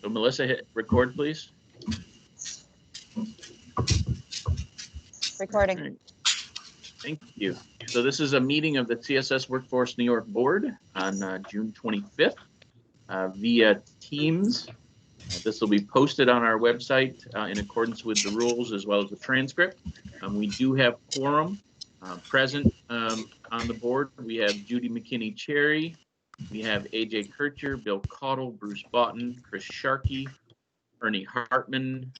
So Melissa, hit record, please. Recording. Right. Thank you. So this is a meeting of the CSS Workforce New York Board on June 25th via Teams. This will be posted on our website in accordance with the rules as well as the transcript. We do have quorum present on the board. We have Judy McKinney-Cherry. We have AJ Kircher, Bill Caudle, Bruce Boughton, Chris Sharkey, Ernie Hartman,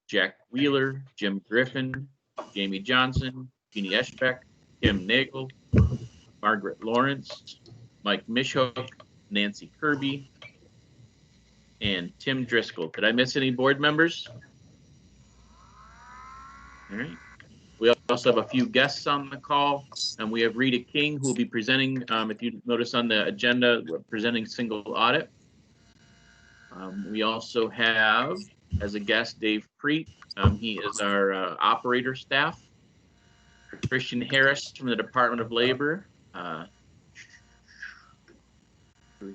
Jack Wheeler, Jim Griffin, Jamie Johnson, Jeannie Eschbeck, Kim Nagel, Margaret Lawrence, Mike Mishhook, Nancy Kirby, and Tim Driscoll. Did I miss any board members? All right. We also have a few guests on the call, and we have Rita King, who will be presenting, if you notice on the agenda, we're presenting single audit. We also have, as a guest, Dave Preet. He is our operator staff. Christian Harris from the Department of Labor.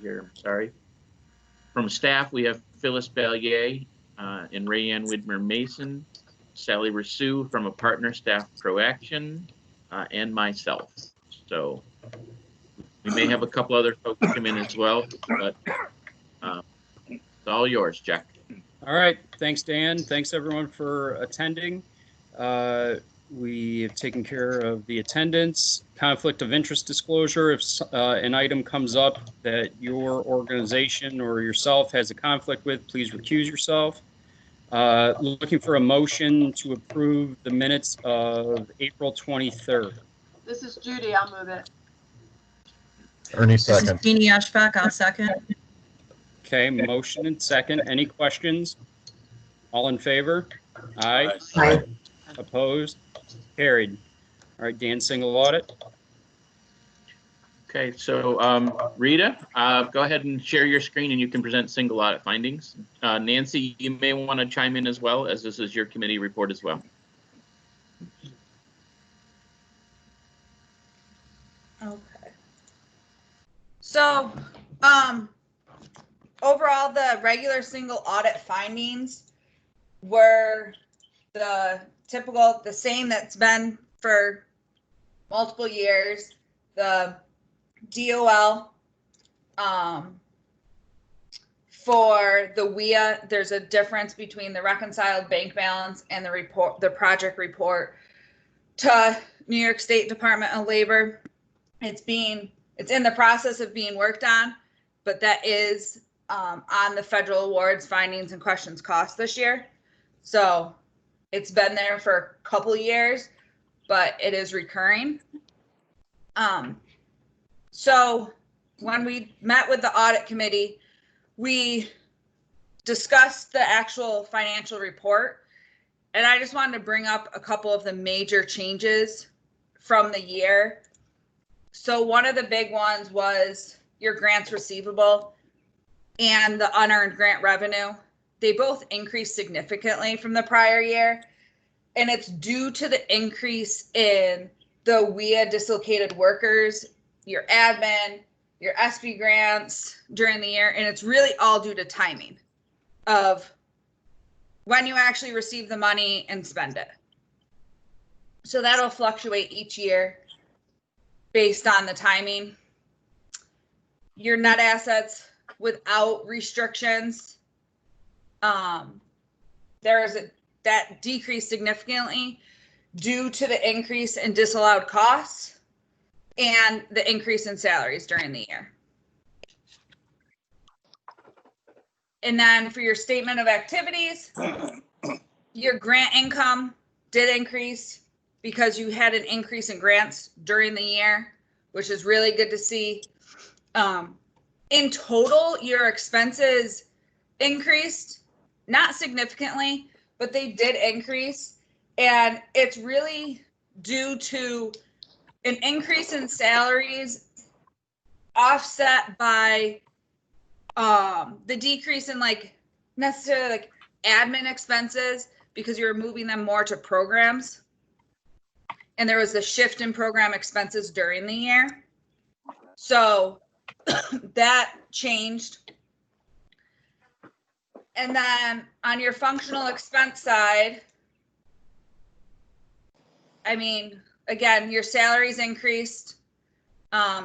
Here, sorry. From staff, we have Phyllis Ballier and Rayanne Widmer-Mason, Sally Rousseau from a partner staff ProAction, and myself. So we may have a couple other folks come in as well, but it's all yours, Jack. All right. Thanks, Dan. Thanks, everyone, for attending. We have taken care of the attendance, conflict of interest disclosure. If an item comes up that your organization or yourself has a conflict with, please recuse yourself. Looking for a motion to approve the minutes of April 23rd. This is Judy. I'll move it. Ernie, second. This is Jeannie Eschbeck. I'll second. Okay, motion and second. Any questions? All in favor? Aye. Aye. Opposed? Carried. All right, Dan, single audit. Okay, so Rita, go ahead and share your screen and you can present single audit findings. Nancy, you may want to chime in as well, as this is your committee report as well. Okay. So, overall, the regular single audit findings were the typical, the same that's been for multiple years. The DOL, for the WIA, there's a difference between the reconciled bank balance and the report, the project report to New York State Department of Labor. It's in the process of being worked on, but that is on the federal awards, findings, and questions cost this year. So it's been there for a couple of years, but it is recurring. So when we met with the audit committee, we discussed the actual financial report, and I just wanted to bring up a couple of the major changes from the year. So one of the big ones was your grants receivable and the unearned grant revenue. They both increased significantly from the prior year, and it's due to the increase in the WIA dislocated workers, your admin, your SB grants during the year, and it's really all due to timing of when you actually receive the money and spend it. So that'll fluctuate each year based on the timing. Your net assets without restrictions, that decreased significantly due to the increase in disallowed costs and the increase in salaries during the year. And then for your statement of activities, your grant income did increase because you had an increase in grants during the year, which is really good to see. In total, your expenses increased, not significantly, but they did increase. And it's really due to an increase in salaries offset by the decrease in necessarily admin expenses, because you're moving them more to programs. And there was a shift in program expenses during the year. So that changed. And then on your functional expense side, I mean, again, your salaries increased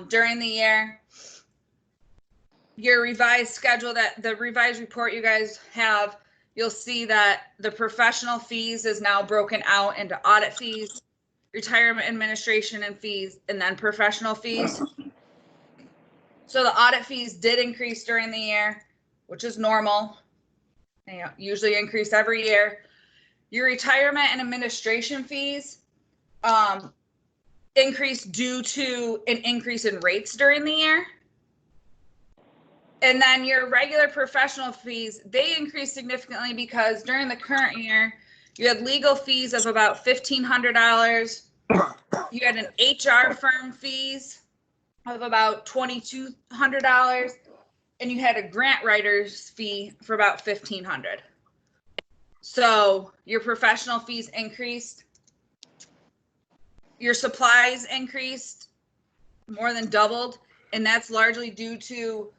during the year. Your revised schedule, that the revised report you guys have, you'll see that the professional fees is now broken out into audit fees, retirement administration and fees, and then professional fees. So the audit fees did increase during the year, which is normal. You know, usually increase every year. Your retirement and administration fees increased due to an increase in rates during the year. And then your regular professional fees, they increased significantly because during the current year, you had legal fees of about $1,500. You had an HR firm fees of about $2,200. And you had a grant writer's fee for about $1,500. So your professional fees increased. Your supplies increased, more than doubled. And that's largely due to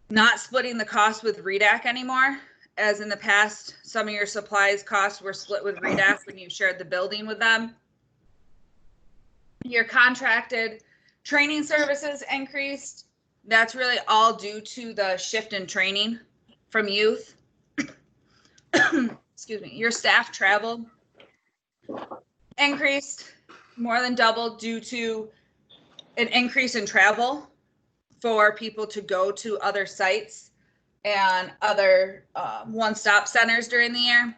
not splitting the cost with REDAC anymore. As in the past, some of your supplies costs were split with REDAC when you shared the building with them. Your contracted training services increased. That's really all due to the shift in training from youth. Excuse me. Your staff travel increased, more than doubled due to an increase in travel for people to go to other sites and other one-stop centers during the year.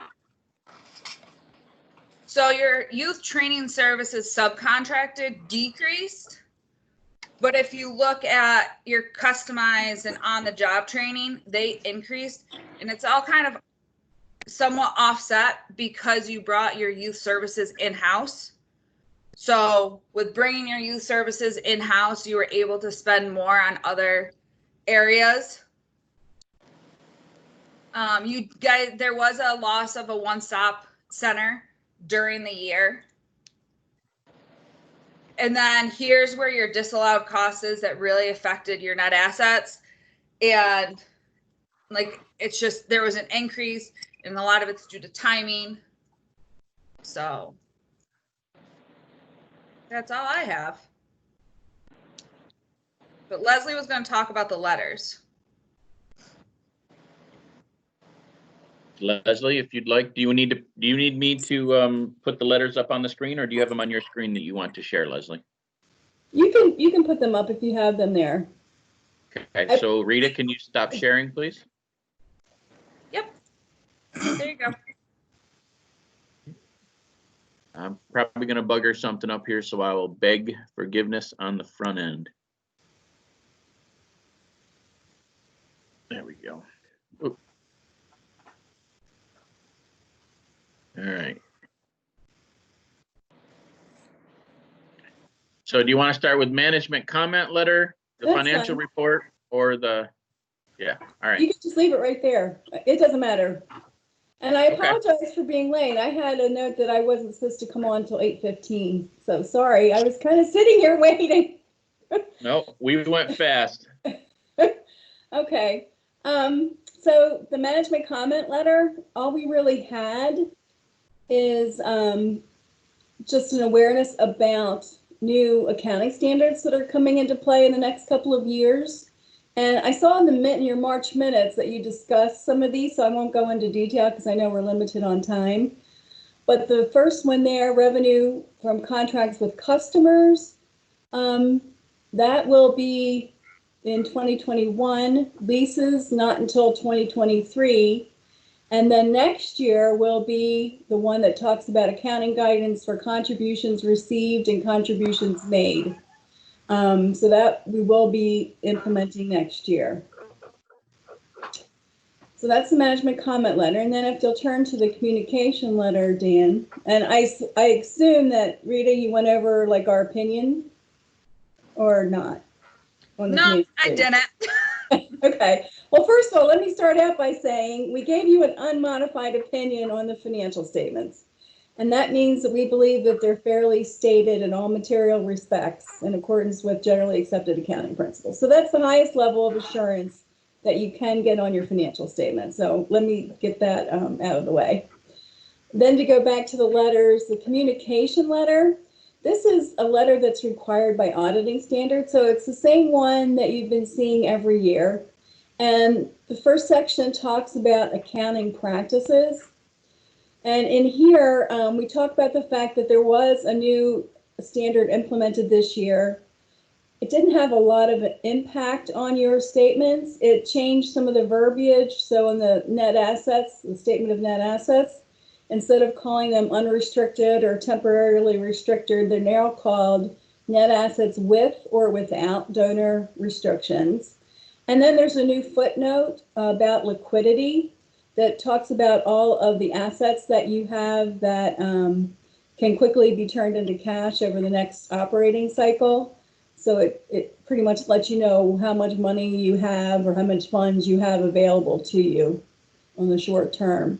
So your youth training services subcontracted decreased, but if you look at your customized and on-the-job training, they increased, and it's all kind of somewhat offset because you brought your youth services in-house. So with bringing your youth services in-house, you were able to spend more on other areas. You guys, there was a loss of a one-stop center during the year. And then here's where your disallowed cost is that really affected your net assets. And like, it's just, there was an increase and a lot of it's due to timing. So that's all I have. But Leslie was going to talk about the letters. Leslie, if you'd like, do you need me to put the letters up on the screen, or do you have them on your screen that you want to share, Leslie? You can put them up if you have them there. Okay, so Rita, can you stop sharing, please? Yep. There you go. I'm probably going to bugger something up here, so I will beg forgiveness on the front end. There we go. Ooh. All right. So do you want to start with management comment letter, the That's financial fine. report, or the, yeah, all right. You can just leave it right there. It doesn't matter. And I Okay. apologize for being late. I had a note that I wasn't supposed to come on until 8:15. So sorry, I was kind of sitting here waiting. No, we went fast. Okay. So the management comment letter, all we really had is just an awareness about new accounting standards that are coming into play in the next couple of years. And I saw in your March minutes that you discussed some of these, so I won't go into detail because I know we're limited on time. But the first one there, revenue from contracts with customers, that will be in 2021, leases not until 2023. And then next year will be the one that talks about accounting guidance for contributions received and contributions made. So that we will be implementing next year. So that's the management comment letter. And then if you'll turn to the communication letter, Dan, and I assume that Rita, you went over like our opinion or not? No, I didn't. Okay. Well, first of all, let me start out by saying we gave you an unmodified opinion on the financial statements. And that means that we believe that they're fairly stated in all material respects in accordance with generally accepted accounting principles. So that's the highest level of assurance that you can get on your financial statement. So let me get that out of the way. Then to go back to the letters, the communication letter, this is a letter that's required by auditing standards. So it's the same one that you've been seeing every year. And the first section talks about accounting practices. And in here, we talk about the fact that there was a new standard implemented this year. It didn't have a lot of impact on your statements. It changed some of the verbiage. So in the net assets, the statement of net assets, instead of calling them unrestricted or temporarily restricted, they're now called net assets with or without donor restrictions. And then there's a new footnote about liquidity that talks about all of the assets that you have that can quickly be turned into cash over the next operating cycle. So it pretty much lets you know how much money you have or how much funds you have available to you on the short term.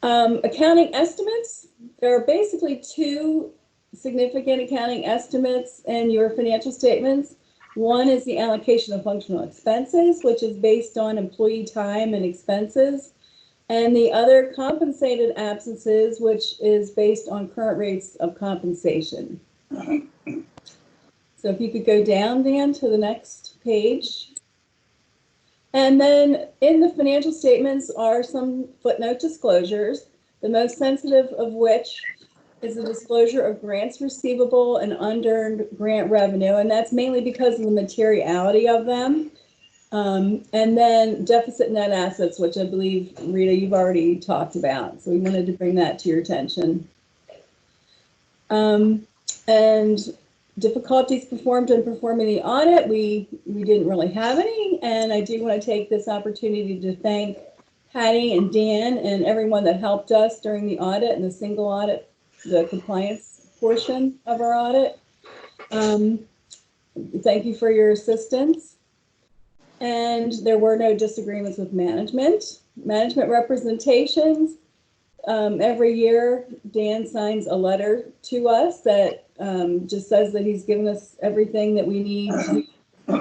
Accounting estimates, there are basically two significant accounting estimates in your financial statements. One is the allocation of functional expenses, which is based on employee time and expenses. And the other compensated absences, which is based on current rates of compensation. So if you could go down, Dan, to the next page. And then in the financial statements are some footnote disclosures, the most sensitive of which is the disclosure of grants receivable and unearned grant revenue. And that's mainly because of the materiality of them. And then deficit net assets, which I believe, Rita, you've already talked about. So we wanted to bring that to your attention. And difficulties performed in performing the audit, we didn't really have any. And I do want to take this opportunity to thank Patty and Dan and everyone that helped us during the audit and the single audit, the compliance portion of our audit. Thank you for your assistance. And there were no disagreements with management. Management representations, every year, Dan signs a letter to us that just says that he's given us everything that we need to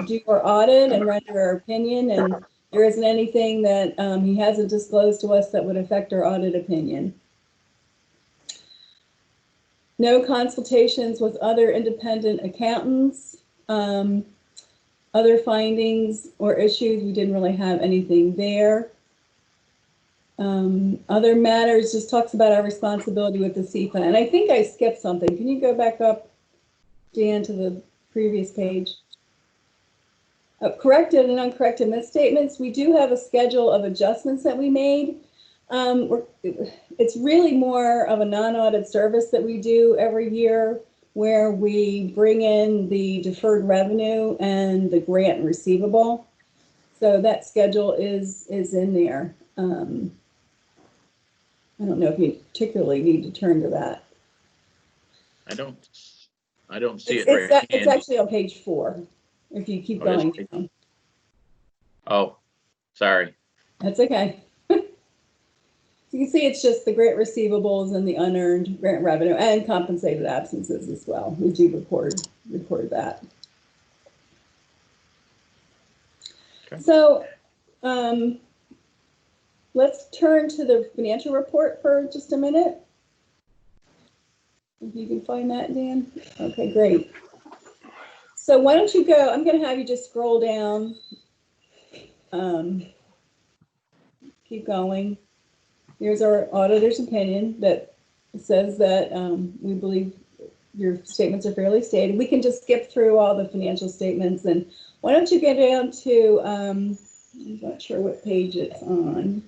do our audit and render our opinion. And there isn't anything that he hasn't disclosed to us that would affect our audit opinion. No consultations with other independent accountants. Other findings or issues, we didn't really have anything there. Other matters just talks about our responsibility with the CFA. And I think I skipped something. Can you go back up, Dan, to the previous page? Corrected and uncorrected misstatements. We do have a schedule of adjustments that we made. It's really more of a non-audit service that we do every year, where we bring in the deferred revenue and the grant receivable. So that schedule is in there. I don't know if you particularly need to turn to that. I don't see it right handy. It's actually on page 4, if you keep going down. Oh, sorry. That's okay. You can see it's just the grant receivables and the unearned grant revenue and compensated absences as well. We do record that. Okay. So let's turn to the financial report for just a minute. If you can find that, Dan. Okay, great. So why don't you go, I'm going to have you just scroll down. Keep going. Here's our auditor's opinion that says that we believe your statements are fairly stated. We can just skip through all the financial statements. And why don't you get down to, I'm not sure what page it's on,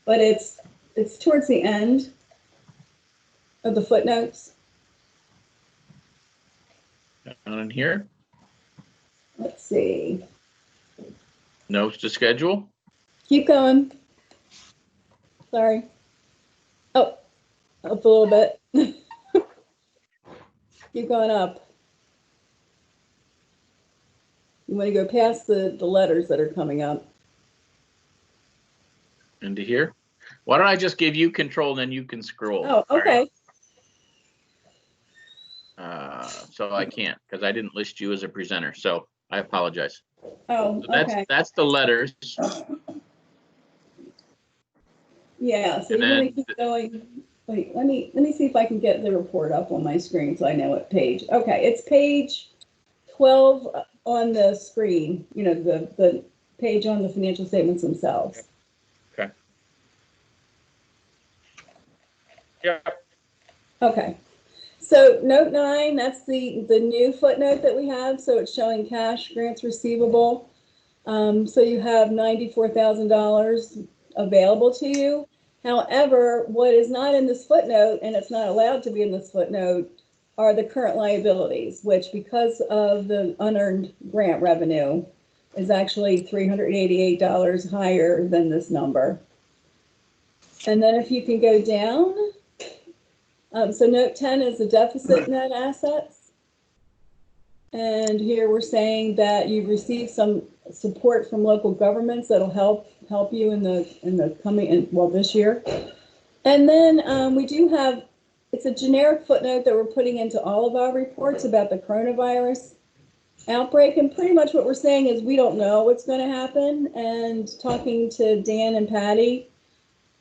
but it's towards the end of the footnotes. On here, Let's see. notes to schedule. Keep going. Sorry. Oh, up a little bit. Keep going up. You want to go past the letters that are coming up. Into here. Why don't I just give you control and then you can scroll? Oh, okay. So I can't because I didn't list you as a presenter. So I apologize. Oh, So that's okay. that's the letters. Yeah, so And you're gonna then keep going. Wait, let me see if I can get the report up on my screen so I know what page. Okay, it's page 12 on the screen, you know, the page on the financial statements themselves. Okay. Yeah. Okay. So note 9, that's the new footnote that we have. So it's showing cash grants receivable. So you have $94,000 available to you. However, what is not in this footnote, and it's not allowed to be in this footnote, are the current liabilities, which because of the unearned grant revenue is actually $388 higher than this number. And then if you can go down, so note 10 is the deficit net assets. And here we're saying that you've received some support from local governments that'll help you in the coming, well, this year. And then we do have, it's a generic footnote that we're putting into all of our reports about the coronavirus outbreak. And pretty much what we're saying is we don't know what's going to happen. And talking to Dan and Patty,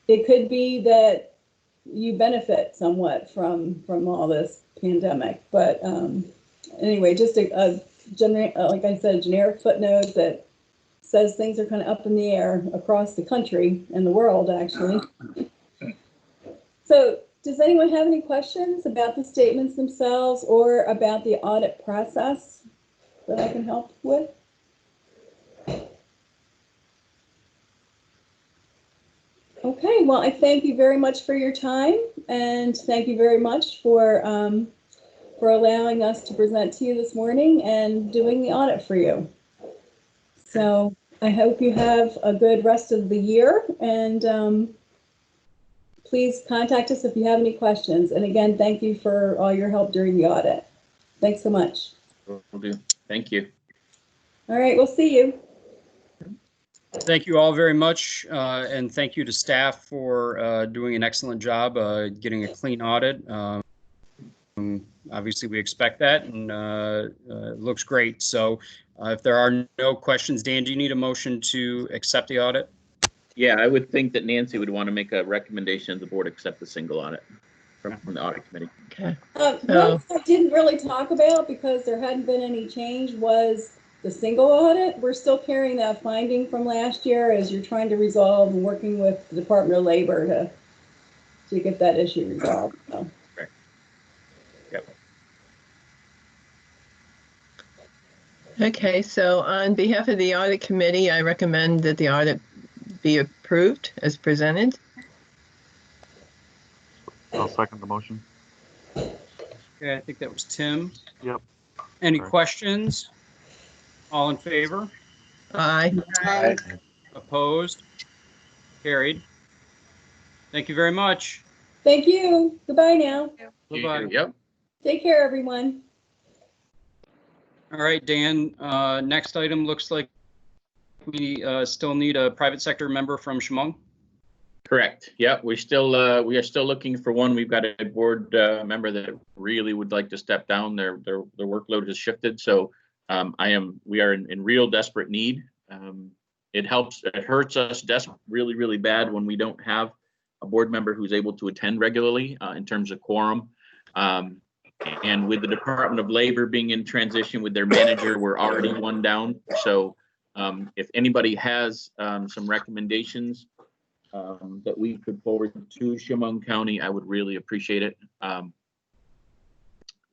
it could be that you benefit somewhat from all this pandemic. But anyway, just a generic, like I said, a generic footnote that says things are kind of up in the air across the country and the world, actually. So does anyone have any questions about the statements themselves or about the audit process that I can help with? Okay, well, I thank you very much for your time, and thank you very much for allowing us to present to you this morning and doing the audit for you. So I hope you have a good rest of the year, and please contact us if you have any questions. And again, thank you for all your help during the audit. Thanks so much. Will do. Thank you. All right, we'll see you. Thank you all very much, and thank you to staff for doing an excellent job getting a clean audit. Obviously, we expect that, and it looks great. So if there are no questions, Dan, do you need a motion to accept the audit? Yeah, I would think that Nancy would want to make a recommendation the board accept the single audit from the audit committee. Okay. One thing I didn't really talk about because there hadn't been any change was the single audit. We're still carrying that finding from last year as you're trying to resolve and working with the Department of Labor to get that issue resolved. So. Right. Yep. Okay, so on behalf of the audit committee, I recommend that the audit be approved as presented. I'll second the motion. Okay, I think that was Tim. Yep. Any Sorry. questions? All in favor? Aye. Aye. Opposed? Carried. Thank you very much. Thank you. Goodbye now. Bye-bye. Yep. Take care, everyone. All right, Dan, next item looks like we still need a private sector member from Chemung. Correct. Yeah, we are still looking for one. We've got a board member that really would like to step down. Their workload has shifted, so we are in real desperate need. It hurts us really bad when we don't have a board member who's able to attend regularly in terms of quorum. And with the Department of Labor being in transition with their manager, we're already one down. So if anybody has some recommendations that we could forward to Chemung County, I would really appreciate it.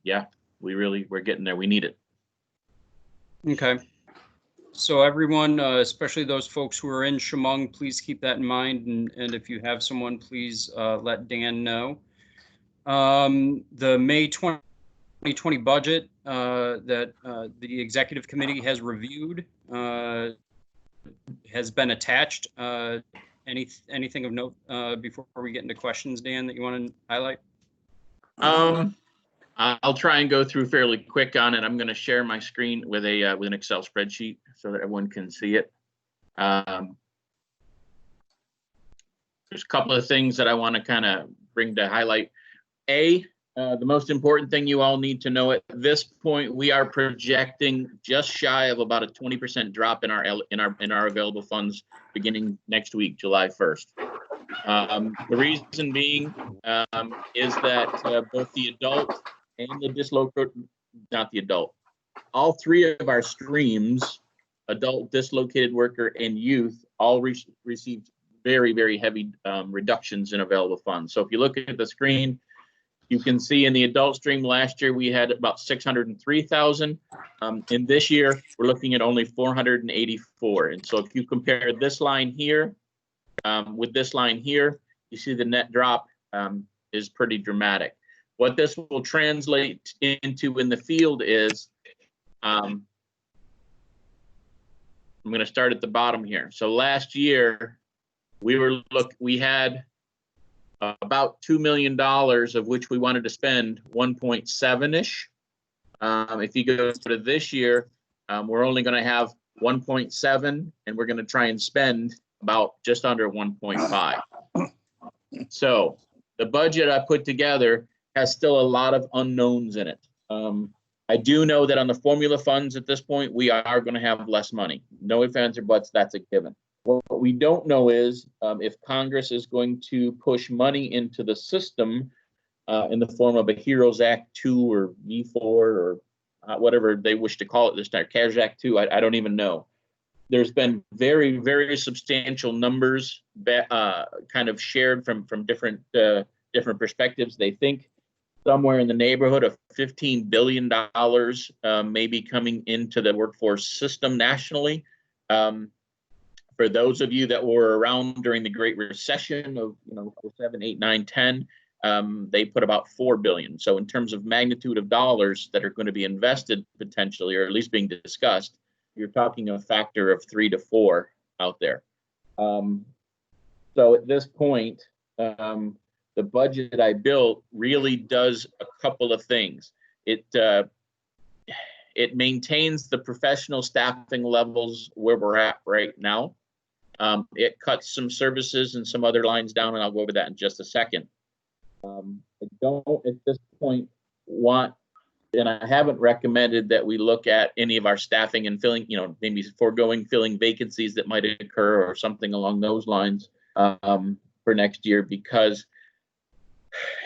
Yeah, we're getting there. We need it. Okay. So everyone, especially those folks who are in Chemung, please keep that in mind. And if you have someone, please let Dan know. The May 2020 budget that the executive committee has reviewed has been attached. Anything of note before we get into questions, Dan, that you want to highlight? I'll try and go through fairly quick on it. I'm going to share my screen with an Excel spreadsheet so that everyone can see it. There's a couple of things that I want to kind of bring to highlight. the most important thing you all need to know at this point, we are projecting just shy of about a 20% drop in our available funds beginning next week, July 1st. The reason being is that both the adult and the all three of our streams, adult, dislocated worker, and youth, all received very, very heavy reductions in available funds. So if you look at the screen, you can see in the adult stream last year, we had about 603,000. In this year, we're looking at only 484. And so if you compare this line here with this line here, you see the net drop is pretty dramatic. What this will translate into in the field is, I'm going to start at the bottom here. So last year, we had about $2 million, of which we wanted to spend 1.7-ish. If you go to this year, we're only going to have 1.7, and we're going to try and spend about just under 1.5. So the budget I put together has still a lot of unknowns in it. I do know that on the formula funds at this point, we are going to have less money. No ifs, ands, or buts, that's a given. What we don't know is if Congress is going to push money into the system in the form of a HEROES Act 2 or V4 or whatever they wish to call it this time, CARES Act 2, I don't even know. There's been very, very substantial numbers kind of shared from different perspectives. They think somewhere in the neighborhood of $15 billion may be coming into the workforce system nationally. For those of you that were around during the Great Recession of 07, 8, 9, 10, they put about $4 billion. So in terms of magnitude of dollars that are going to be invested potentially, or at least being discussed, you're talking a factor of 3 to 4 out there. So at this point, the budget I built really does a couple of things. It maintains the professional staffing levels where we're at right now. It cuts some services and some other lines down, and I'll go over that in just a second. I don't at this point want, and I haven't recommended that we look at any of our staffing and filling, maybe foregoing filling vacancies that might occur or something along those lines for next year, because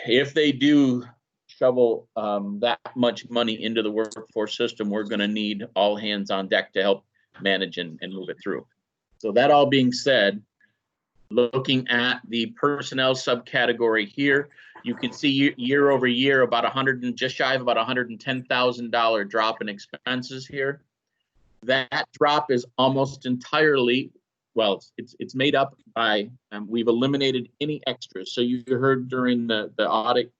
if they do shovel that much money into the workforce system, we're going to need all hands on deck to help manage and move it through. So that all being said, looking at the personnel subcategory here, you can see year over year about just shy of about $110,000 drop in expenses here. That drop is almost entirely, well, it's made up by, we've eliminated any extras. So you heard during the audit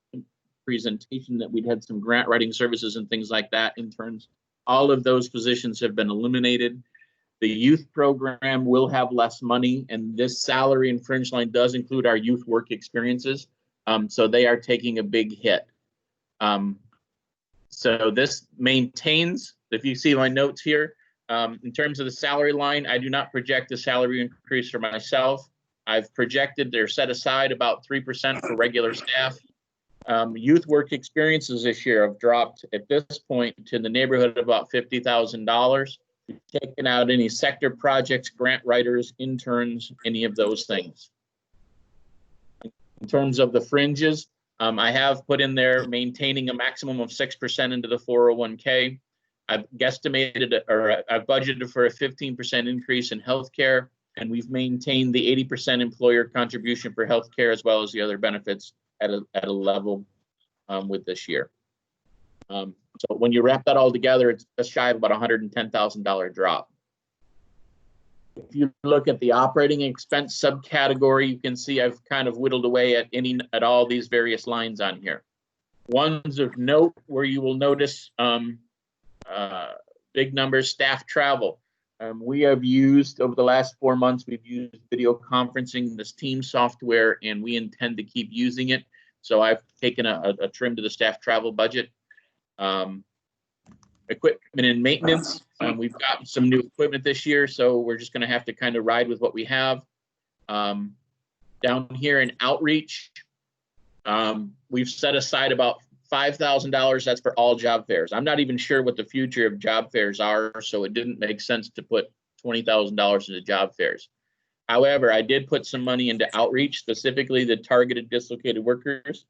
presentation that we'd had some grant writing services and things like that, interns. All of those positions have been eliminated. The youth program will have less money, and this salary and fringe line does include our youth work experiences. So they are taking a big hit. So this maintains, if you see my notes here, in terms of the salary line, I do not project a salary increase for myself. I've projected or set aside about 3% for regular staff. Youth work experiences this year have dropped at this point to the neighborhood of about $50,000. We've taken out any sector projects, grant writers, interns, any of those things. In terms of the fringes, I have put in there maintaining a maximum of 6% into the 401k. I've guesstimated or I've budgeted for a 15% increase in healthcare, and we've maintained the 80% employer contribution for healthcare as well as the other benefits at a level with this year. So when you wrap that all together, it's just shy of about $110,000 drop. If you look at the operating expense subcategory, you can see I've kind of whittled away at all these various lines on here. Ones of note where you will notice big numbers, staff travel. We have used, over the last 4 months, we've used video conferencing, this Teams software, and we intend to keep using it. So I've taken a trim to the staff travel budget. Equipment and maintenance, we've got some new equipment this year, so we're just going to have to kind of ride with what we have. Down here in outreach, we've set aside about $5,000, that's for all job fairs. I'm not even sure what the future of job fairs are, so it didn't make sense to put $20,000 into job fairs. However, I did put some money into outreach, specifically the targeted dislocated workers.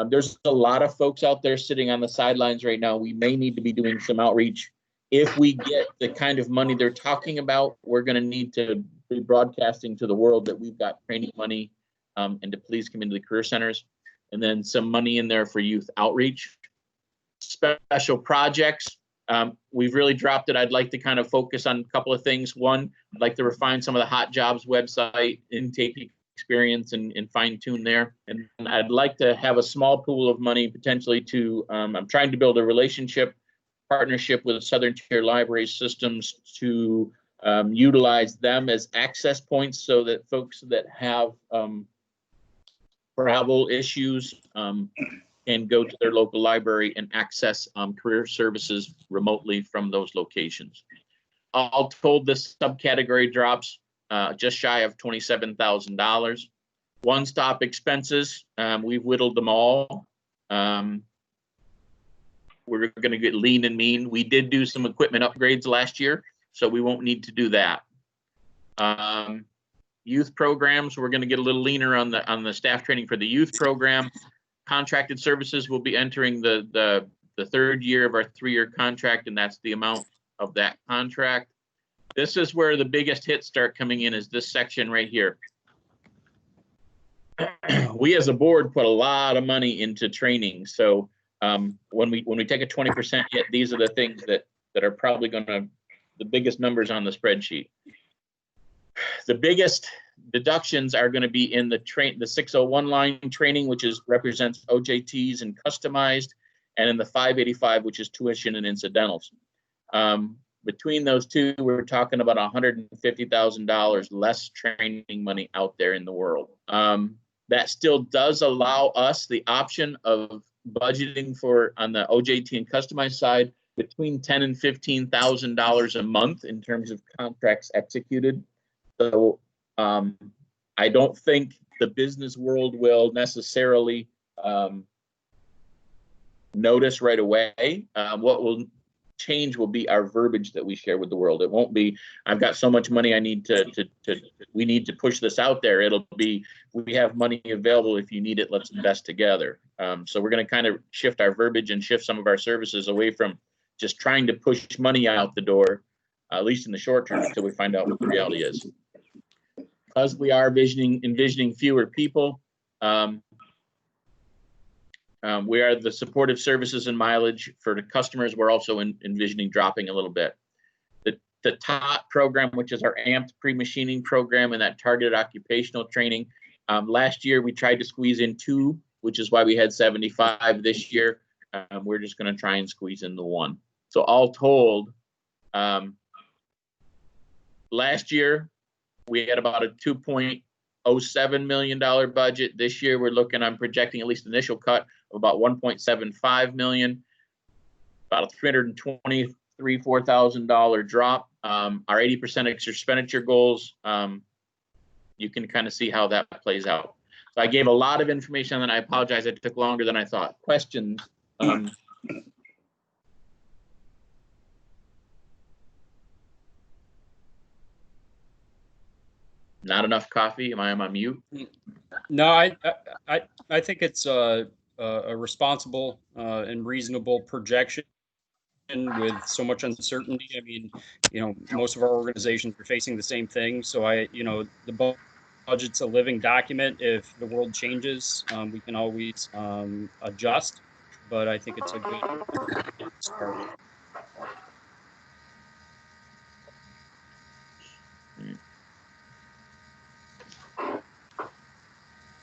There's a lot of folks out there sitting on the sidelines right now. We may need to be doing some outreach. If we get the kind of money they're talking about, we're going to need to be broadcasting to the world that we've got training money, and to please come into the career centers, and then some money in there for youth outreach. Special projects, we've really dropped it. I'd like to kind of focus on a couple of things. One, I'd like to refine some of the hot jobs website, intake experience, and fine tune there. And I'd like to have a small pool of money potentially to, I'm trying to build a partnership with Southern Tier Library Systems to utilize them as access points so that folks that have travel issues can go to their local library and access career services remotely from those locations. All told, this subcategory drops just shy of $27,000. One-stop expenses, we've whittled them all. We're going to get lean and mean. We did do some equipment upgrades last year, so we won't need to do that. Youth programs, we're going to get a little leaner on the staff training for the youth program. Contracted services will be entering the third year of our 3-year contract, and that's the amount of that contract. This is where the biggest hits start coming in, is this section right here. We as a board put a lot of money into training, so when we take a 20% hit, these are the things that are probably going to the biggest numbers on the spreadsheet. The biggest deductions are going to be in the 601 line training, which represents OJTs and customized, and in the 585, which is tuition and incidentals. Between those two, we're talking about $150,000 less training money out there in the world. That still does allow us the option of budgeting for, on the OJT and customized side, between $10,000 and $15,000 a month in terms of contracts executed. So I don't think the business world will necessarily notice right away. What will change will be our verbiage that we share with the world. It won't be, I've got so much money, I need we need to push this out there. It'll be, we have money available. If you need it, let's invest together. So we're going to kind of shift our verbiage and shift some of our services away from just trying to push money out the door, at least in the short term, until we find out what the reality is. Because we are envisioning fewer people, we are the supportive services and mileage for the customers. We're also envisioning dropping a little bit. The TOT program, which is our AMPed pre-machining program and that targeted occupational training. Last year, we tried to squeeze in 2, which is why we had 75 this year. We're just going to try and squeeze in the 1. So all told, last year, we had about a $2.07 million budget. This year, I'm projecting at least initial cut of about $1.75 million, about a $324,000 drop. Our 80% expenditure goals, you can kind of see how that plays out. So I gave a lot of information, and I apologize, it took longer than I thought. Questions? Not enough coffee? Am I on mute? No, I think it's a responsible and reasonable projection with so much uncertainty. I mean, most of our organizations are facing the same thing. So the budget's a living document. If the world changes, we can always adjust. But I think it's a good start.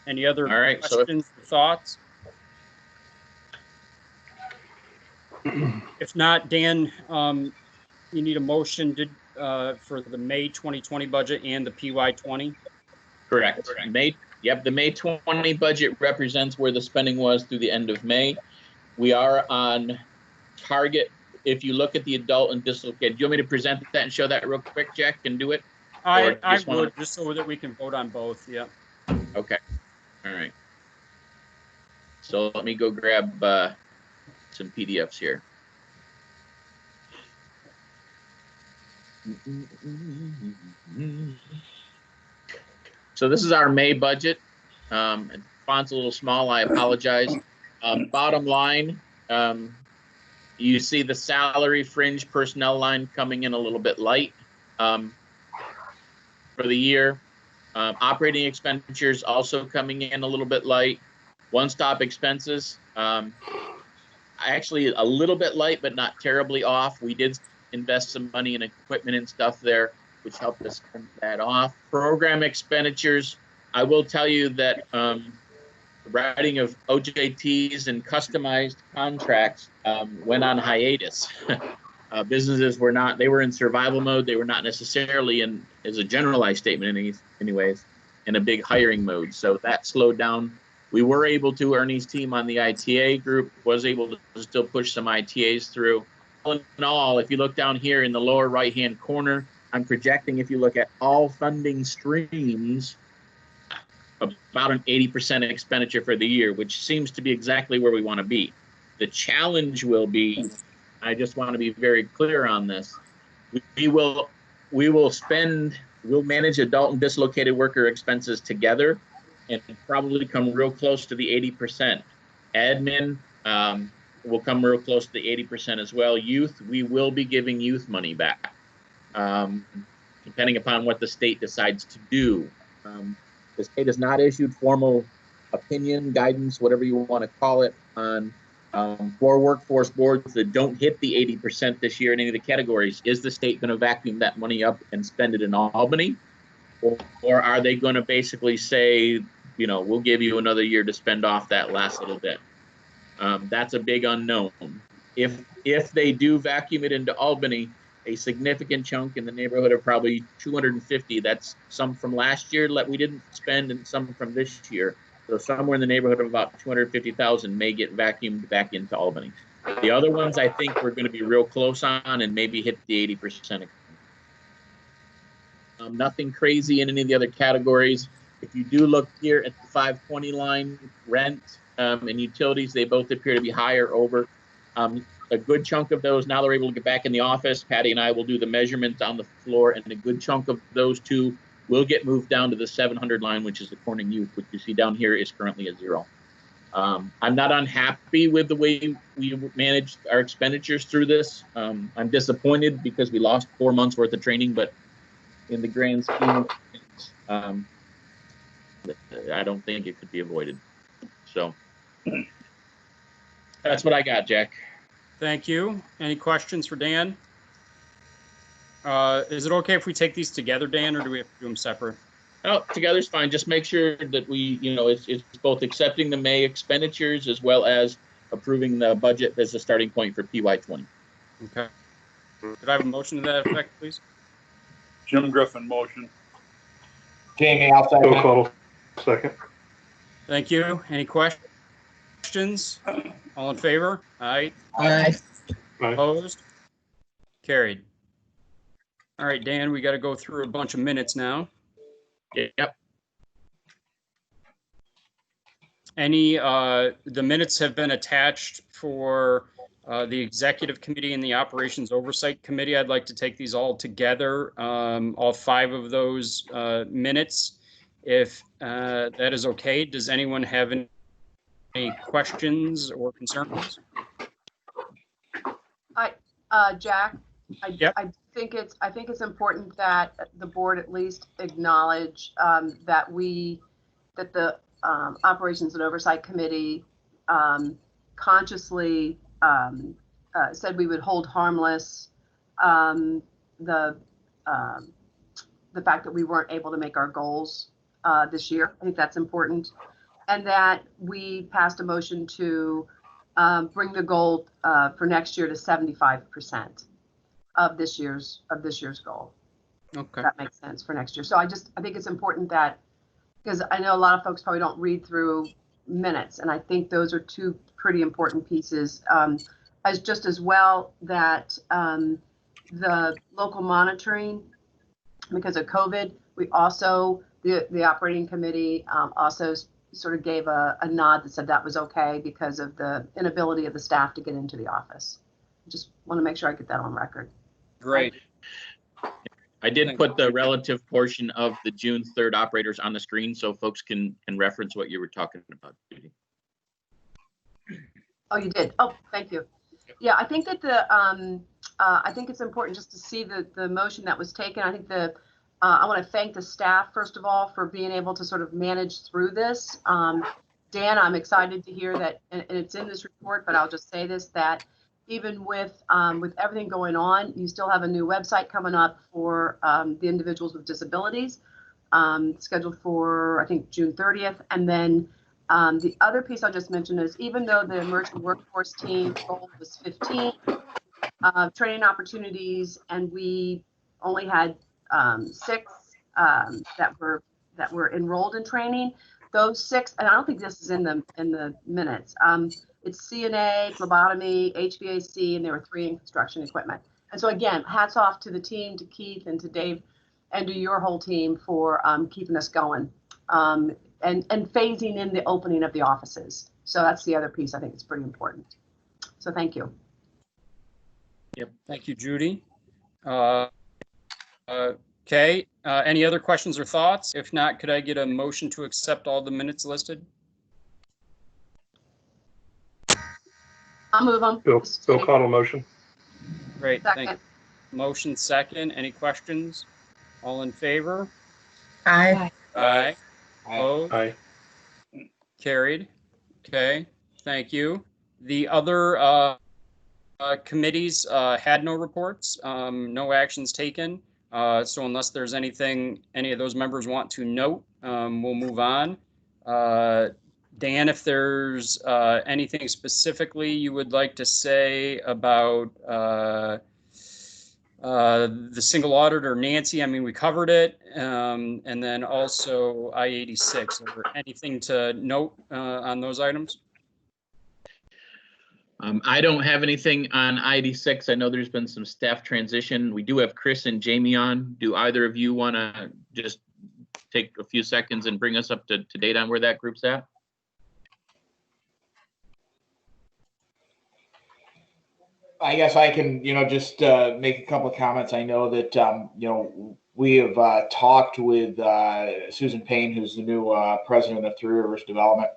Any other questions or thoughts? If not, Dan, you need a motion for the May 2020 budget and the PY20? Correct. The May 20 budget represents where the spending was through the end of May. We are on target. If you look at the adult and dislocated, do you want me to present that and show that real quick, Jack? Can do it? I would, just so that we can vote on both. Yeah. Okay. All right. So let me go grab some PDFs here. So this is our May budget. Font's a little small, I apologize. Bottom line, you see the salary fringe personnel line coming in a little bit light for the year. Operating expenditures also coming in a little bit light. One-stop expenses, actually a little bit light, but not terribly off. We did invest some money in equipment and stuff there, which helped us turn that off. Program expenditures, I will tell you that the writing of OJTs and customized contracts went on hiatus. Businesses were not, they were in survival mode. They were not necessarily in, as a generalized statement anyways, in a big hiring mode. So that slowed down. We were able to, Ernie's team on the ITA group was able to still push some ITAs through. All in all, if you look down here in the lower right-hand corner, I'm projecting, if you look at all funding streams, about an 80% expenditure for the year, which seems to be exactly where we want to be. The challenge will be, I just want to be very clear on this, we'll manage adult and dislocated worker expenses together and probably come real close to the 80%. Admin will come real close to the 80% as well. Youth, we will be giving youth money back, depending upon what the state decides to do. The state has not issued formal opinion, guidance, whatever you want to call it, on for workforce boards that don't hit the 80% this year in any of the categories. Is the state going to vacuum that money up and spend it in Albany? Or are they going to basically say, you know, we'll give you another year to spend off that last little bit? That's a big unknown. If they do vacuum it into Albany, a significant chunk in the neighborhood of probably 250, that's some from last year that we didn't spend and some from this year. So somewhere in the neighborhood of about 250,000 may get vacuumed back into Albany. The other ones I think we're going to be real close on and maybe hit the 80%. Nothing crazy in any of the other categories. If you do look here at the 520 line, rent and utilities, they both appear to be higher over. A good chunk of those, now they're able to get back in the office. Patty and I will do the measurements on the floor, and a good chunk of those two will get moved down to the 700 line, which is the Corning Youth, which you see down here is currently at 0. I'm not unhappy with the way we managed our expenditures through this. I'm disappointed because we lost 4 months worth of training, but in the grand scheme of things, I don't think it could be avoided. So that's what I got, Jack. Thank you. Any questions for Dan? Is it okay if we take these together, Dan, or do we have to do them separate? Oh, together's fine. Just make sure that we, you know, it's both accepting the May expenditures as well as approving the budget as a starting point for PY20. Okay. Could I have a motion to that effect, please? Jim Griffin, motion. Jamie, I'll second. Bill Cottle, second. Thank you. Any questions? All in favor? Aye. Aye. Aye. Opposed? Carried. All right, Dan, we got to go through a bunch of minutes now. Yep. The minutes have been attached for the Executive Committee and the Operations Oversight Committee. I'd like to take these all together, all 5 of those minutes. If that is okay, does anyone have any questions or concerns? Jack, Yep. I think it's important that the board at least acknowledge that the Operations and Oversight Committee consciously said we would hold harmless the fact that we weren't able to make our goals this year. I think that's important, and that we passed a motion to bring the goal for next year to 75% of this year's goal. Okay. That makes sense for next year. So I think it's important that, because I know a lot of folks probably don't read through minutes, and I think those are 2 pretty important pieces, as well that the local monitoring, because of COVID, we also, the operating committee also sort of gave a nod that said that was okay because of the inability of the staff to get into the office. Just want to make sure I get that on record. Great. I did Thanks. put the relative portion of the June 3rd operators on the screen so folks can reference what you were talking about, Judy. Oh, you did. Oh, thank you. Yeah, I think that I think it's important just to see the motion that was taken. I think I want to thank the staff, first of all, for being able to sort of manage through this. Dan, I'm excited to hear that, and it's in this report, but I'll just say this, that even with everything going on, you still have a new website coming up for the individuals with disabilities, scheduled for, I think, June 30th. And then the other piece I'll just mention is, even though the emerging workforce team goal was 15 training opportunities, and we only had 6 that were enrolled in training, those 6, and I don't think this is in the minutes. It's CNA, phlebotomy, HVAC, and there were 3 in construction equipment. And so again, hats off to the team, to Keith and to Dave, and to your whole team for keeping us going and phasing in the opening of the offices. So that's the other piece I think is pretty important. So thank you. Yep. Thank you, Judy. Okay. Any other questions or thoughts? If not, could I get a motion to accept all the minutes listed? I'll move them. Bill Connell motion. Great. Thank Second. you. Motion second. Any questions? All in favor? Aye. Aye. Opposed? Aye. Carried. Okay. Thank you. The other committees had no reports, no actions taken. So unless there's anything any of those members want to note, we'll move on. Dan, if there's anything specifically you would like to say about the single auditor, Nancy, I mean, we covered it. And then also I-86, is there anything to note on those items? I don't have anything on I-86. I know there's been some staff transition. We do have Chris and Jamie on. Do either of you want to just take a few seconds and bring us up to date on where that group's at? I guess I can, just make a couple of comments. I know that, we have talked with Susan Payne, who's the new president of Three Rivers Development.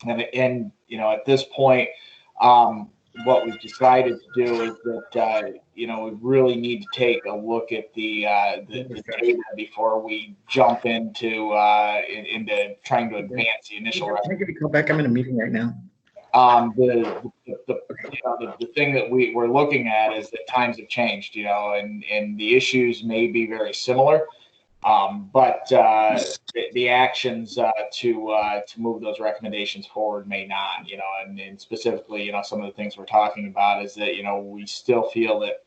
And at this point, what we've decided to do is that, we really need to take a look at the data before we jump into trying to advance the initial. Can I give you a call back? I'm in a meeting right now. The thing that we're looking at is that times have changed, and the issues may be very similar, but the actions to move those recommendations forward may not, and specifically, some of the things we're talking about is that, we still feel that,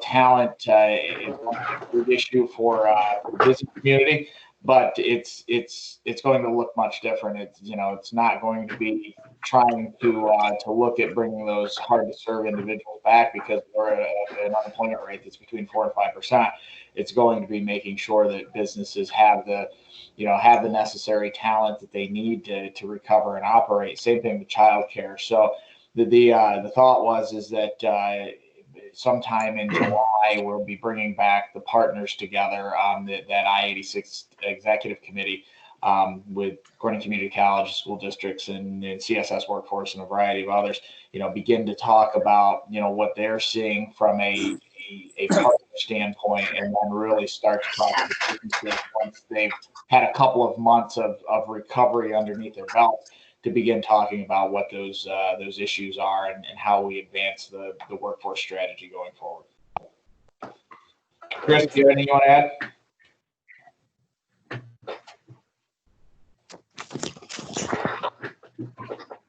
talent is a big issue for the business community. But it's going to look much different. It's not going to be trying to look at bringing those hard to serve individuals back because we're at an unemployment rate that's between 4% and 5%. It's going to be making sure that businesses have the necessary talent that they need to recover and operate. Same thing with childcare. So the thought is that sometime in July, we'll be bringing back the partners together, that I-86 executive committee with Gordon Community College, school districts, and CSS Workforce, and a variety of others, begin to talk about, what they're seeing from a partner standpoint, and then really start to talk to the businesses once they've had a couple of months of recovery underneath their belt, to begin talking about what those issues are and how we advance the workforce strategy going forward. Chris, do you have anything you want to add?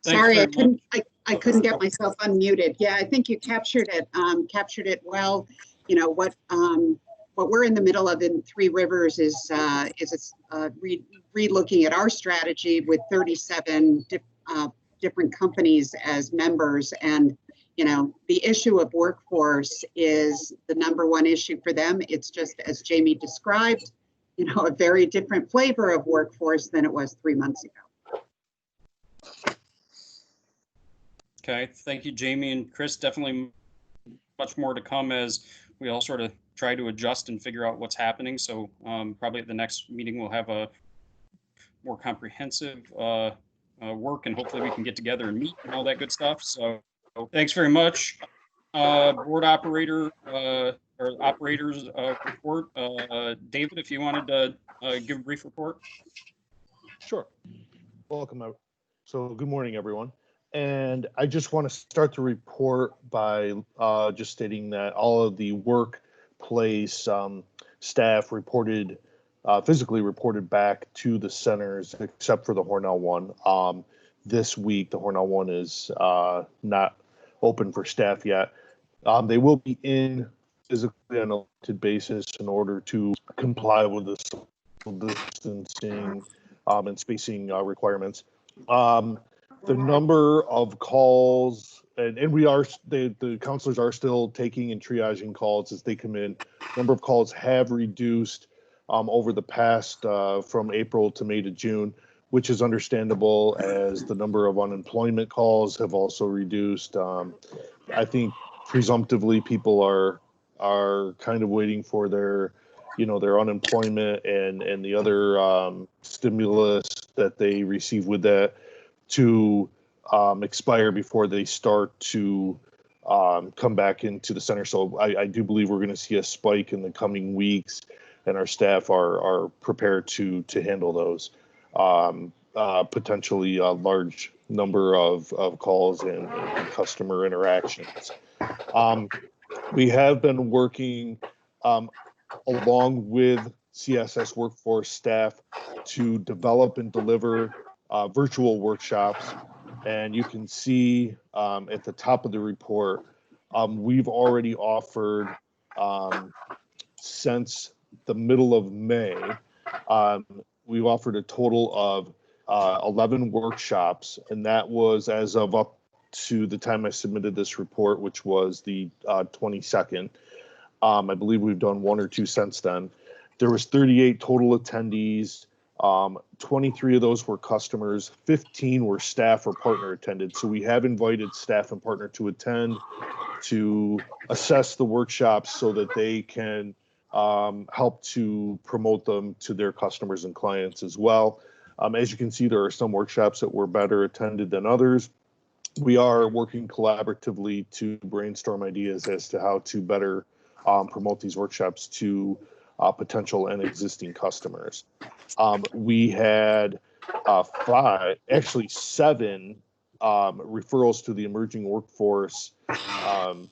Sorry, I couldn't get myself unmuted. Yeah, I think you captured it well. What we're in the middle of in Three Rivers is re-looking at our strategy with 37 different companies as members. And, the issue of workforce is the #1 issue for them. It's just, as Jamie described, a very different flavor of workforce than it was 3 months ago. Okay, thank you, Jamie and Chris. Definitely much more to come as we all sort of try to adjust and figure out what's happening. So probably at the next meeting, we'll have a more comprehensive work, and hopefully we can get together and meet and all that good stuff. So thanks very much. Board operator or operators report. David, if you wanted to give a brief report. Sure. Welcome. So good morning, everyone. And I just want to start the report by just stating that all of the workplace staff reported, physically reported back to the centers, except for the Hornell one. This week, the Hornell one is not open for staff yet. They will be in physically on a limited basis in order to comply with the social distancing and spacing requirements. The number of calls, and we are, the counselors are still taking and triaging calls as they come in. Number of calls have reduced over the past from April to May to June, which is understandable as the number of unemployment calls have also reduced. I think presumptively people are kind of waiting for their unemployment and the other stimulus that they receive with that to expire before they start to come back into the center. So I do believe we're going to see a spike in the coming weeks, and our staff are prepared to handle those potentially a large number of calls and customer interactions. We have been working along with CSS workforce staff to develop and deliver virtual workshops. And you can see at the top of the report, we've already offered since the middle of May, we've offered a total of 11 workshops, and that was as of up to the time I submitted this report, which was the 22nd. I believe we've done one or two since then. There was 38 total attendees. 23 of those were customers, 15 were staff or partner attended. So we have invited staff and partner to attend to assess the workshops so that they can help to promote them to their customers and clients as well. As you can see, there are some workshops that were better attended than others. We are working collaboratively to brainstorm ideas as to how to better promote these workshops to potential and existing customers. We had seven referrals to the Emerging Workforce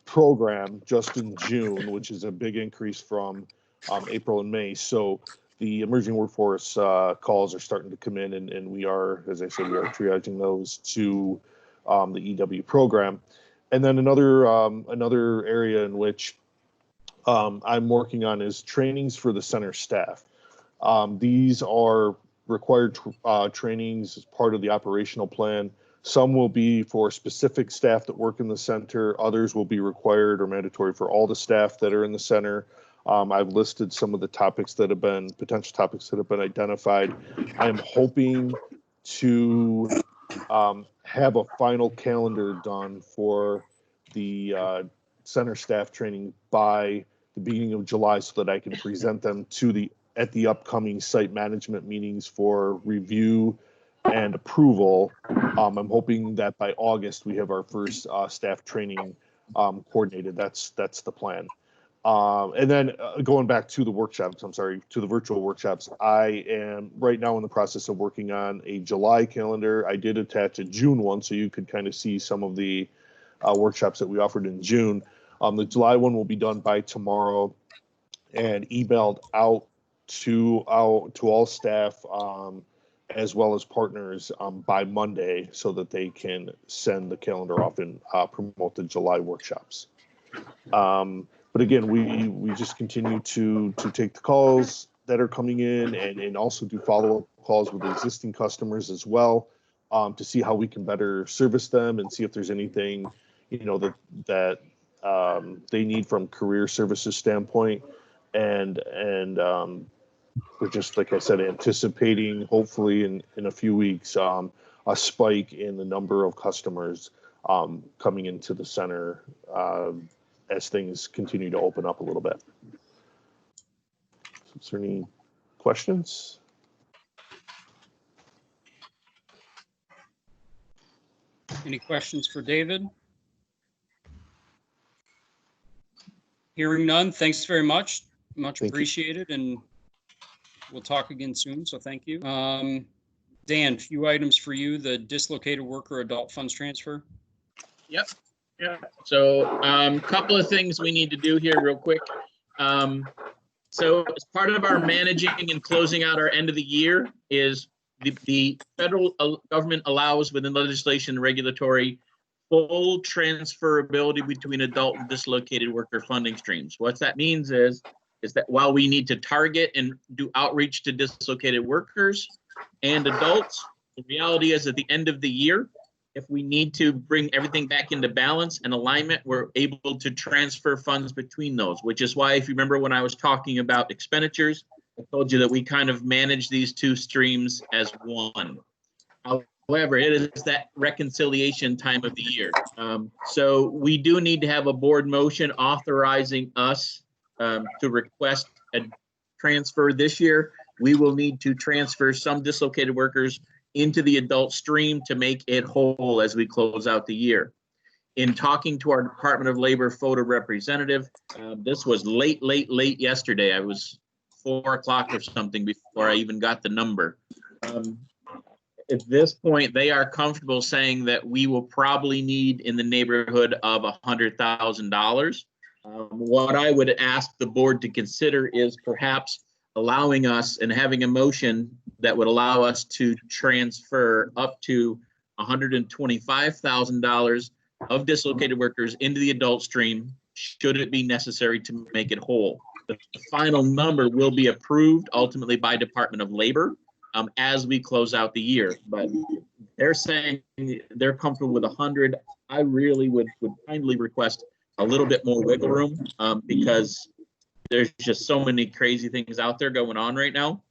program just in June, which is a big increase from April and May. So the Emerging Workforce calls are starting to come in, and we are, as I said, we are triaging those to the EW program. And then another area in which I'm working on is trainings for the center staff. These are required trainings as part of the operational plan. Some will be for specific staff that work in the center. Others will be required or mandatory for all the staff that are in the center. I've listed some of the topics that have been potential topics that have been identified. I'm hoping to have a final calendar done for the center staff training by the beginning of July so that I can present them at the upcoming site management meetings for review and approval. I'm hoping that by August we have our first staff training coordinated. That's the plan. And then going back to the workshops, to the virtual workshops, I am right now in the process of working on a July calendar. I did attach a June one so you could kind of see some of the workshops that we offered in June. The July one will be done by tomorrow and emailed out to all staff as well as partners by Monday so that they can send the calendar off and promote the July workshops. But again, we just continue to take the calls that are coming in and also do follow-up calls with existing customers as well to see how we can better service them and see if there's anything that they need from career services standpoint. And we're just, like I said, anticipating hopefully in a few weeks a spike in the number of customers coming into the center as things continue to open up a little bit. So is there any questions? Any questions for David? Hearing none, thanks very much. Much Thank you. appreciated, and we'll talk again soon, so thank you. Dan, few items for you, the dislocated worker adult funds transfer. Yep. Yeah. So couple of things we need to do here real quick. So as part of our managing and closing out our end of the year is the federal government allows within legislation and regulatory full transferability between adult and dislocated worker funding streams. What that means is that while we need to target and do outreach to dislocated workers and adults, the reality is at the end of the year, if we need to bring everything back into balance and alignment, we're able to transfer funds between those, which is why, if you remember when I was talking about expenditures, I told you that we kind of manage these two streams as one. However, it is that reconciliation time of the year. So we do need to have a board motion authorizing us to request a transfer this year. We will need to transfer some dislocated workers into the adult stream to make it whole as we close out the year. In talking to our Department of Labor photo representative, this was late yesterday. I was 4 o'clock or something before I even got the number. At this point, they are comfortable saying that we will probably need in the neighborhood of $100,000. What I would ask the board to consider is perhaps allowing us and having a motion that would allow us to transfer up to $125,000 of dislocated workers into the adult stream, should it be necessary to make it whole. The final number will be approved ultimately by Department of Labor as we close out the year. But they're saying they're comfortable with 100. I really would kindly request a little bit more wiggle room because there's just so many crazy things out there going on right now.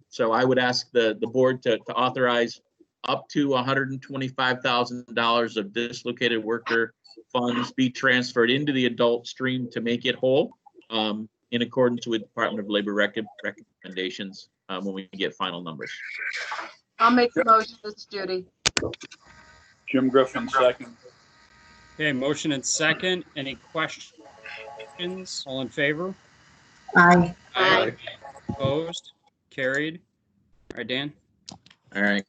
So I would ask the board to authorize up to $125,000 of dislocated worker funds be transferred into the adult stream to make it whole in accordance with Department of Labor recommendations when we get final numbers. I'll make the motion. It's Judy. Jim Griffin, second. Okay, motion and second. Any questions? All in favor? Aye. Aye. Opposed? Carried. All right, Dan. All right.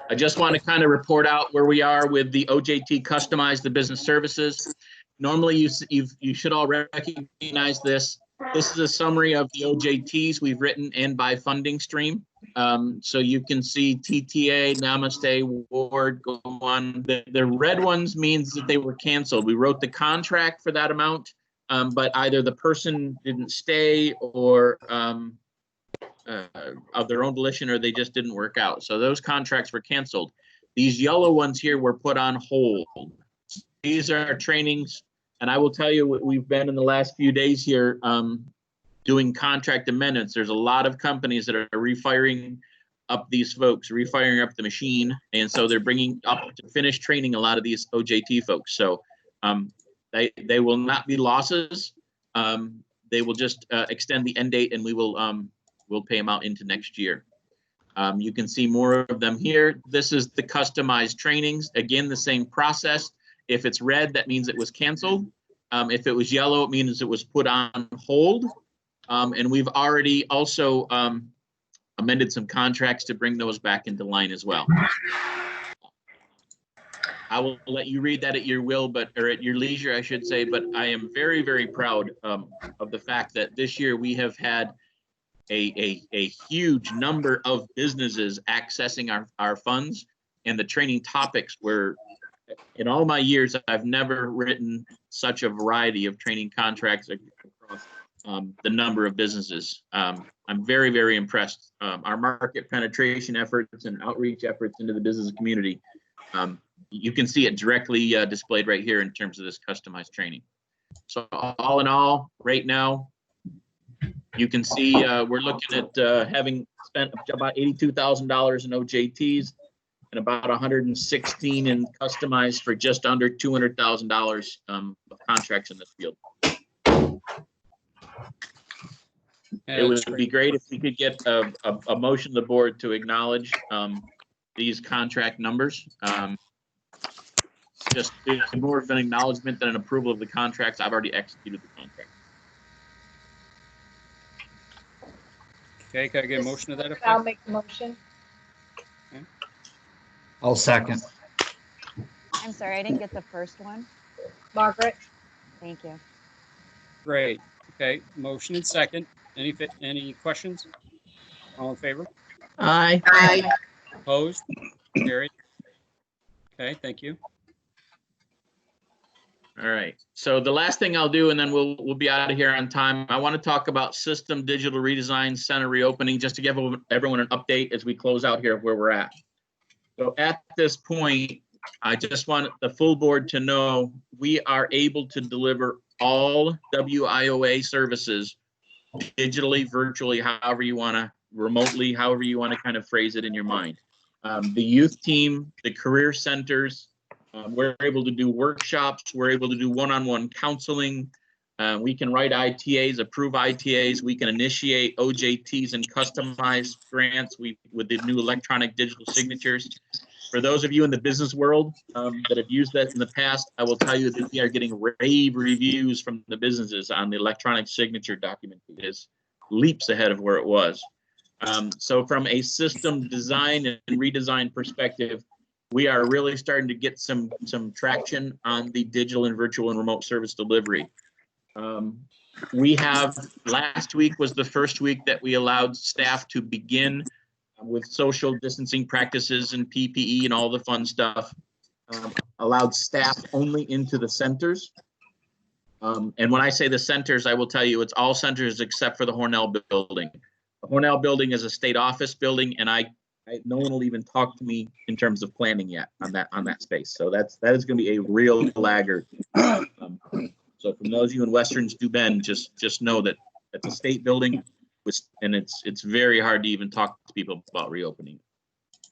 I just want to kind of report out where we are with the OJT Customize the Business Services. Normally, you should all recognize this. This is a summary of the OJTs we've written and by funding stream. So you can see TTA, Namaste, Ward, go on. The red ones means that they were canceled. We wrote the contract for that amount, but either the person didn't stay or of their own volition, or they just didn't work out. So those contracts were canceled. These yellow ones here were put on hold. These are trainings, and I will tell you what we've been in the last few days here doing contract amendments. There's a lot of companies that are refiring up these folks, refiring up the machine, and so they're bringing up to finish training a lot of these OJT folks. So they will not be losses. They will just extend the end date, and we will we'll pay them out into next year. You can see more of them here. This is the customized trainings. Again, the same process. If it's red, that means it was canceled. If it was yellow, it means it was put on hold. And we've already also amended some contracts to bring those back into line as well. I will let you read that at your will, or at your leisure, I should say, but I am very, very proud of the fact that this year we have had a huge number of businesses accessing our funds, and the training topics were, in all my years, I've never written such a variety of training contracts across the number of businesses. I'm very, very impressed. Our market penetration efforts and outreach efforts into the business community, you can see it directly displayed right here in terms of this customized training. So all in all, right now, you can see we're looking at having spent about $82,000 in OJTs and about 116 in customized for just under $200,000 of contracts in this field. It would be great if we could get a motion to the board to acknowledge these contract numbers. Just it's more of an acknowledgement than an approval of the contracts. I've already executed the contract. Okay, can I get a motion to that effect? I'll make the motion. I'll second. I'm sorry, I didn't get the first one. Margaret? Thank you. Great. Okay, motion and second. Any questions? All in favor? Aye. Aye. Opposed? Carried. Okay, thank you. All right. So the last thing I'll do, and then we'll be out of here on time. I want to talk about system digital redesign, center reopening, just to give everyone an update as we close out here of where we're at. So at this point, I just want the full board to know we are able to deliver all WIOA services digitally, virtually, however you want to, remotely, however you want to kind of phrase it in your mind. The youth team, the career centers, we're able to do workshops. We're able to do one-on-one counseling. We can write ITAs, approve ITAs. We can initiate OJTs and customize grants with the new electronic digital signatures. For those of you in the business world that have used that in the past, I will tell you that we are getting rave reviews from the businesses on the electronic signature document. It is leaps ahead of where it was. So from a system design and redesign perspective, we are really starting to get some traction on the digital and virtual and remote service delivery. We have, last week was the first week that we allowed staff to begin with social distancing practices and PPE and all the fun stuff, allowed staff only into the centers. And when I say the centers, I will tell you it's all centers except for the Hornell building. The Hornell building is a state office building, and no one will even talk to me in terms of planning yet on that space. So that is going to be a real laggard. So from those of you in Western Stu Bend, just know that it's a state building, and it's very hard to even talk to people about reopening.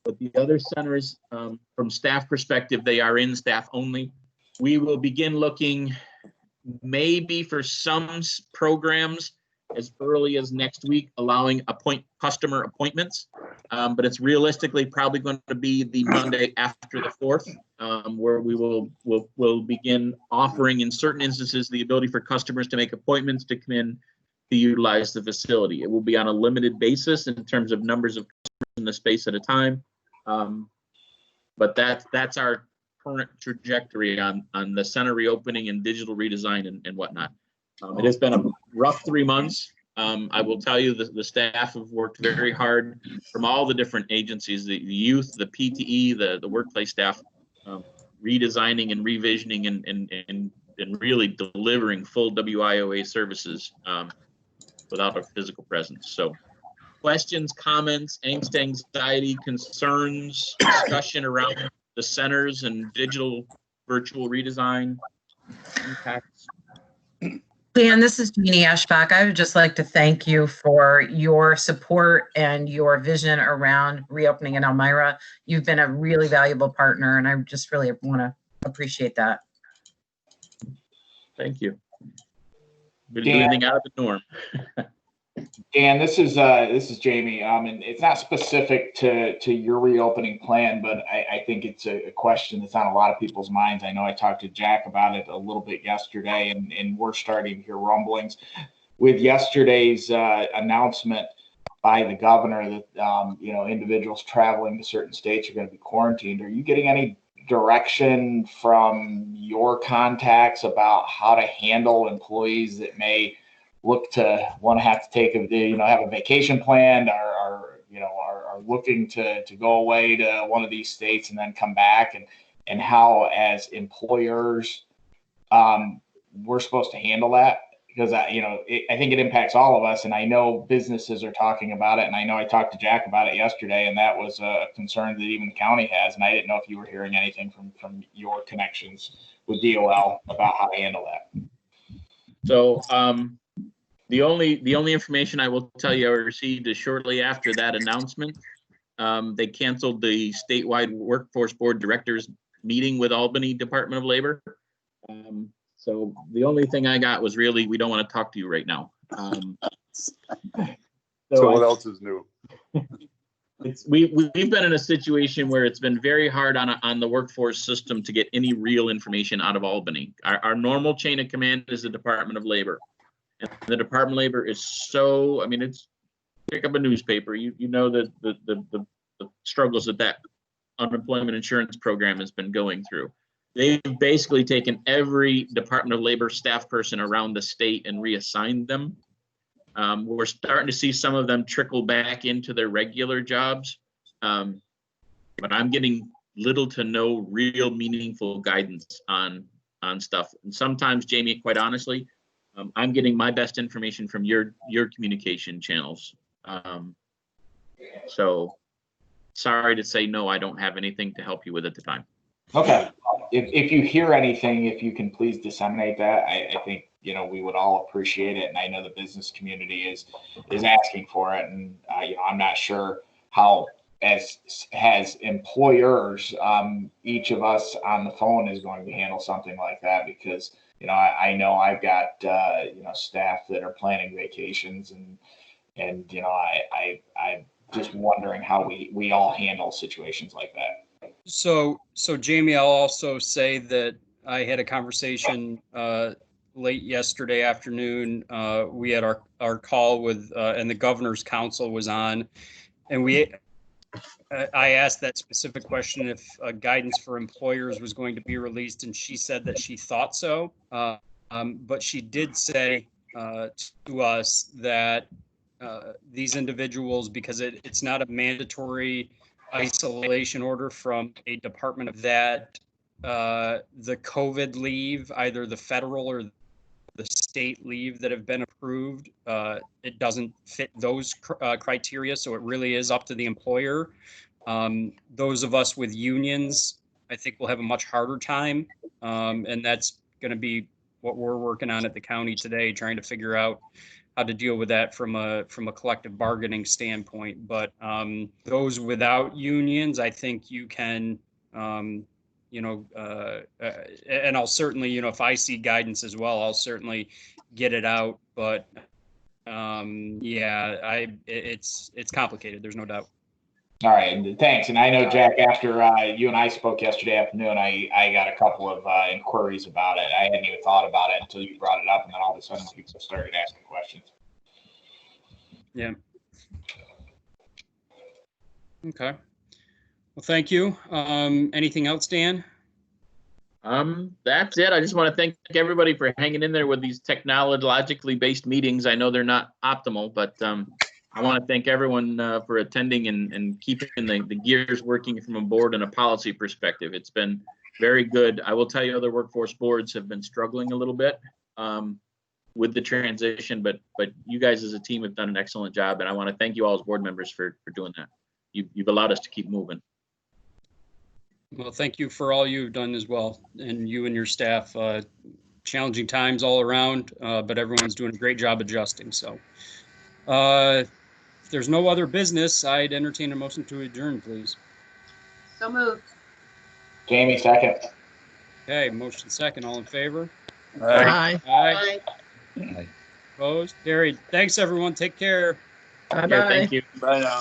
But the other centers, from staff perspective, they are in staff only. We will begin looking maybe for some programs as early as next week, allowing customer appointments. But it's realistically probably going to be the Monday after the 4th, where we will begin offering in certain instances the ability for customers to make appointments to come in to utilize the facility. It will be on a limited basis in terms of numbers of customers in the space at a time. But that's our current trajectory on the center reopening and digital redesign and whatnot. It has been a rough 3 months. I will tell you that the staff have worked very hard from all the different agencies, the youth, the PTE, the workplace staff, redesigning and revisioning and really delivering full WIOA services without a physical presence. So questions, comments, angst, anxiety, concerns, discussion around the centers and digital virtual redesign impacts. Dan, this is Jeannie Ashbach. I would just like to thank you for your support and your vision around reopening in Elmira. You've been a really valuable partner, and I just really want to appreciate that. Thank you. Been doing anything out of the norm. Dan, this is Jamie. And it's not specific to your reopening plan, but I think it's a question that's on a lot of people's minds. I know I talked to Jack about it a little bit yesterday, and we're starting to hear rumblings with yesterday's announcement by the governor that individuals traveling to certain states are going to be quarantined. Are you getting any direction from your contacts about how to handle employees that may look to want to have to take have a vacation planned, are looking to go away to one of these states and then come back, and how as employers we're supposed to handle that? Because I think it impacts all of us, and I know businesses are talking about it, and I know I talked to Jack about it yesterday, and that was a concern that even the county has, and I didn't know if you were hearing anything from your connections with DOL about how to handle that. So the only information I will tell you I received is shortly after that announcement, They canceled the statewide workforce board directors meeting with Albany Department of Labor. So the only thing I got was really, we don't want to talk to you right now. So what else is new? We've been in a situation where it's been very hard on the workforce system to get any real information out of Albany. Our normal chain of command is the Department of Labor. And the Department of Labor is so, I mean, it's, pick up a newspaper, you know the struggles that unemployment insurance program has been going through. They've basically taken every Department of Labor staff person around the state and reassigned them. We're starting to see some of them trickle back into their regular jobs, but I'm getting little to no real meaningful guidance on stuff. And sometimes, Jamie, quite honestly, I'm getting my best information from your communication channels. So sorry to say no, I don't have anything to help you with at the time. Okay. If you hear anything, if you can please disseminate that, I think, you know, we would all appreciate it. And I know the business community is asking for it. And, you know, I'm not sure how, as employers, each of us on the phone is going to handle something like that, because, you know, I know I've got, you know, staff that are planning vacations, and, you know, I'm just wondering how we all handle situations like that. So Jamie, I'll also say that I had a conversation late yesterday afternoon. We had our call with, and the governor's council was on, and I asked that specific question if guidance for employers was going to be released, and she said that she thought so. But she did say to us that these individuals, because it's not a mandatory isolation order from a department of that, the COVID leave, either the federal or the state leave that have been approved, it doesn't fit those criteria. So it really is up to the employer. Those of us with unions, I think, will have a much harder time. And that's going to be what we're working on at the county today, trying to figure out how to deal with that from a collective bargaining standpoint. But those without unions, I think you can, you know, and I'll certainly, you know, if I see guidance as well, I'll certainly get it out. But yeah, it's complicated. There's no doubt. All right, and thanks. And I know, Jack, after you and I spoke yesterday afternoon, I got a couple of inquiries about it. I hadn't even thought about it until you brought it up, and then all of a sudden people started asking questions. Yeah. Okay. Well, thank you. Anything else, Dan? That's it. I just want to thank everybody for hanging in there with these technologically based meetings. I know they're not optimal, but I want to thank everyone for attending and keeping the gears working from a board and a policy perspective. It's been very good. I will tell you, other workforce boards have been struggling a little bit with the transition, but you guys as a team have done an excellent job, and I want to thank you all as board members for doing that. You've allowed us to keep moving. Well, thank you for all you've done as well, and you and your staff. Challenging times all around, but everyone's doing a great job adjusting. So if there's no other business, I'd entertain a motion to adjourn, please. So moved. Jamie, second. Okay, motion second. All in favor? Aye. Aye. Aye. Opposed? Carried. Thanks, everyone. Take care. Bye-bye. Yeah, thank you. Bye now.